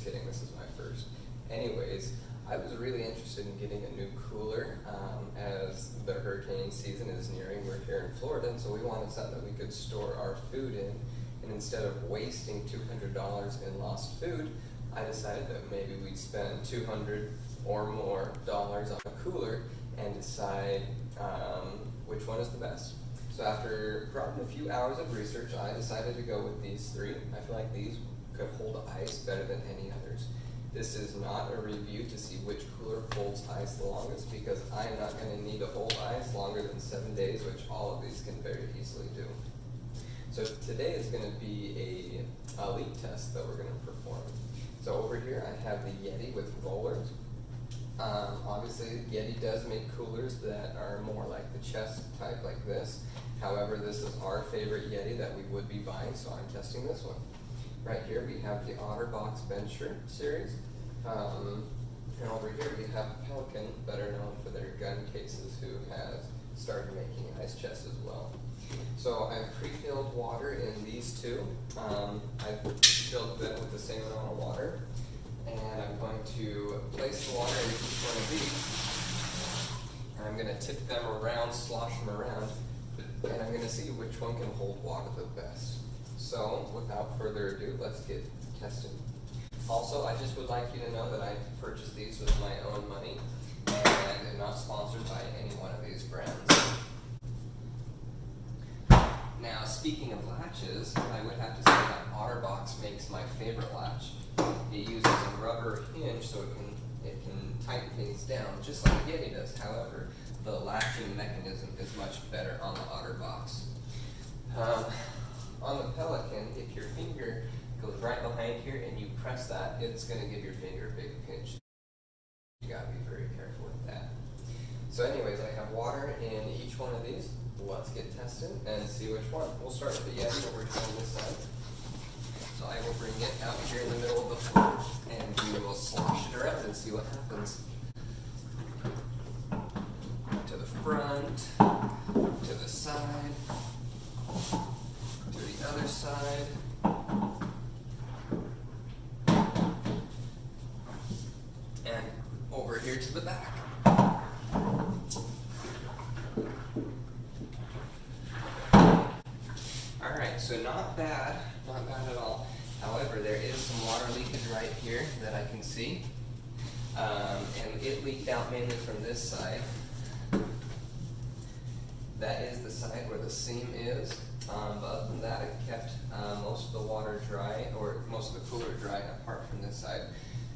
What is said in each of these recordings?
kidding, this is my first. Anyways, I was really interested in getting a new cooler as the hurricane season is nearing. We're here in Florida, and so we wanted something that we could store our food in. And instead of wasting $200 in lost food, I decided that maybe we'd spend $200 or more on a cooler and decide which one is the best. So after probably a few hours of research, I decided to go with these three. I feel like these could hold ice better than any others. This is not a review to see which cooler holds ice the longest, because I am not going to need to hold ice longer than 7 days, which all of these can very easily do. So today is going to be a leak test that we're going to perform. So over here I have the Yeti with rollers. Obviously Yeti does make coolers that are more like the chest type like this. However, this is our favorite Yeti that we would be buying, so I'm testing this one. Right here we have the Otterbox Venture series. And over here we have Pelican, better known for their gun cases, who has started making ice chests as well. So I've pre-filled water in these two. I've filled them with the same amount of water. And I'm going to place the water in each one of these. And I'm going to tip them around, slosh them around, and I'm going to see which one can hold water the best. So without further ado, let's get tested. Also, I just would like you to know that I purchased these with my own money and am not sponsored by any one of these brands. Now, speaking of latches, I would have to say that Otterbox makes my favorite latch. It uses a rubber hinge so it can tighten things down, just like Yeti does. However, the latching mechanism is much better on the Otterbox. On the Pelican, if your finger goes right behind here and you press that, it's going to give your finger a big pinch. You got to be very careful with that. So anyways, I have water in each one of these. Let's get tested and see which one. We'll start with the Yeti over here on this side. So I will bring it out here in the middle of the floor and we will slosh it around and see what happens. To the front, to the side, to the other side. And over here to the back. Alright, so not bad at all. However, there is some water leakage right here that I can see. And it leaked out mainly from this side. That is the side where the seam is. But other than that, it kept most of the water dry, or most of the cooler dry, apart from this side.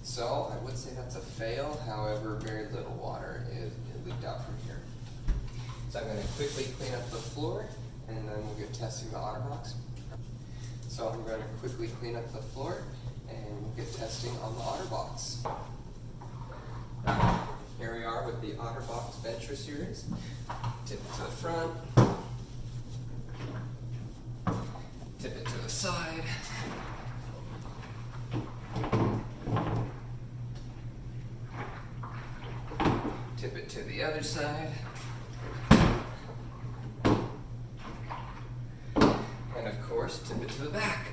So I would say that's a fail. However, very little water is leaked out from here. So I'm going to quickly clean up the floor, and then we'll get testing the Otterbox. So I'm going to quickly clean up the floor, and we'll get testing on the Otterbox. Here we are with the Otterbox Venture series. Tip it to the front. Tip it to the side. Tip it to the other side. And of course, tip it to the back.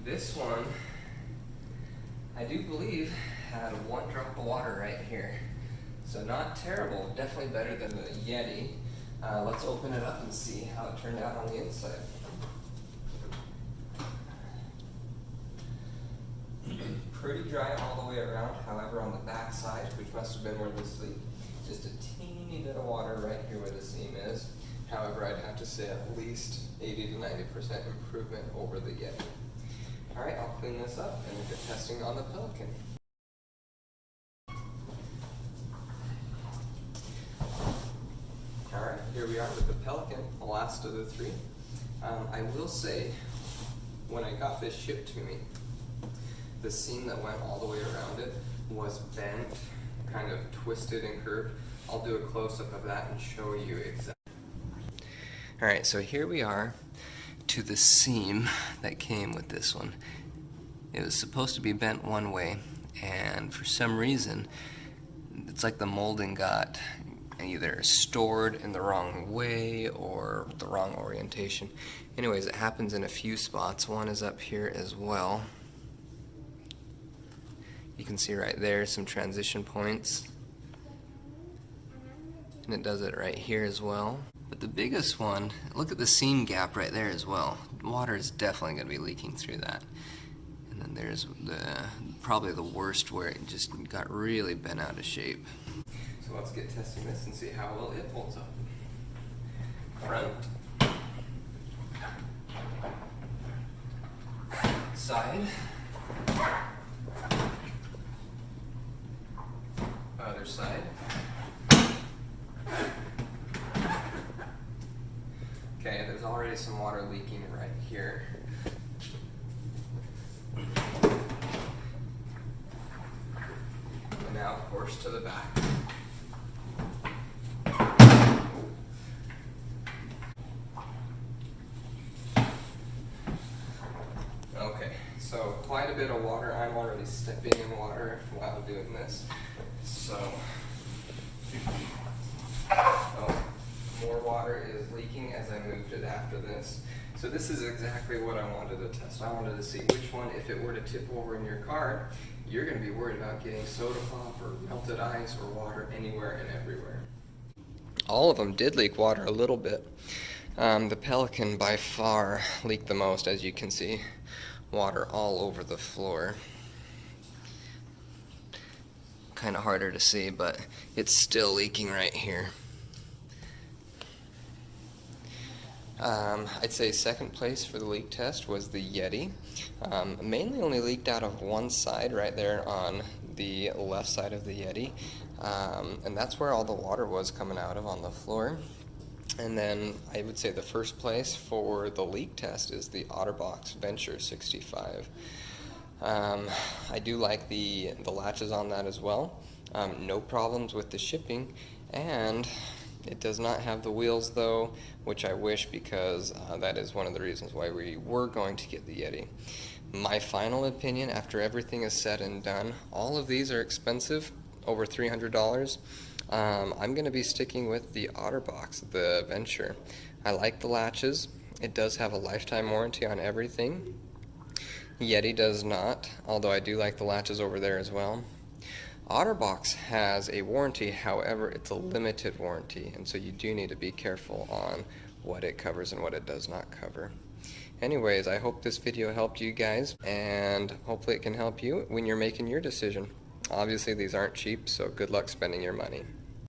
This one, I do believe, had 1 drop of water right here. So not terrible, definitely better than the Yeti. Let's open it up and see how it turned out on the inside. Pretty dry all the way around. However, on the back side, which must have been where this leaked, just a teeny bit of water right here where the seam is. However, I'd have to say at least 80 to 90% improvement over the Yeti. Alright, I'll clean this up and get testing on the Pelican. Alright, here we are with the Pelican, the last of the three. I will say, when I got this shipped to me, the seam that went all the way around it was bent, kind of twisted and curved. I'll do a close-up of that and show you exactly. Alright, so here we are to the seam that came with this one. It was supposed to be bent one way, and for some reason, it's like the molding got either stored in the wrong way or the wrong orientation. Anyways, it happens in a few spots. One is up here as well. You can see right there some transition points. And it does it right here as well. But the biggest one, look at the seam gap right there as well. Water is definitely going to be leaking through that. And then there's probably the worst where it just got really bent out of shape. So let's get testing this and see how well it holds up. Front. Side. Other side. Okay, there's already some water leaking right here. And now, of course, to the back. Okay, so quite a bit of water. I'm already stepping in water while doing this. So, more water is leaking as I moved it after this. So this is exactly what I wanted to test. I wanted to see which one, if it were to tip over in your car, you're going to be worried about getting soda pop or melted ice or water anywhere and everywhere. All of them did leak water a little bit. The Pelican by far leaked the most, as you can see. Water all over the floor. Kind of harder to see, but it's still leaking right here. I'd say second place for the leak test was the Yeti. Mainly only leaked out of one side right there on the left side of the Yeti. And that's where all the water was coming out of on the floor. And then I would say the first place for the leak test is the Otterbox Venture 65. I do like the latches on that as well. No problems with the shipping, and it does not have the wheels though, which I wish, because that is one of the reasons why we were going to get the Yeti. My final opinion, after everything is said and done, all of these are expensive, over $300. I'm going to be sticking with the Otterbox, the Venture. I like the latches. It does have a lifetime warranty on everything. Yeti does not, although I do like the latches over there as well. Otterbox has a warranty, however, it's a limited warranty, and so you do need to be careful on what it covers and what it does not cover. Anyways, I hope this video helped you guys, and hopefully it can help you when you're making your decision. Obviously, these aren't cheap, so good luck spending your money.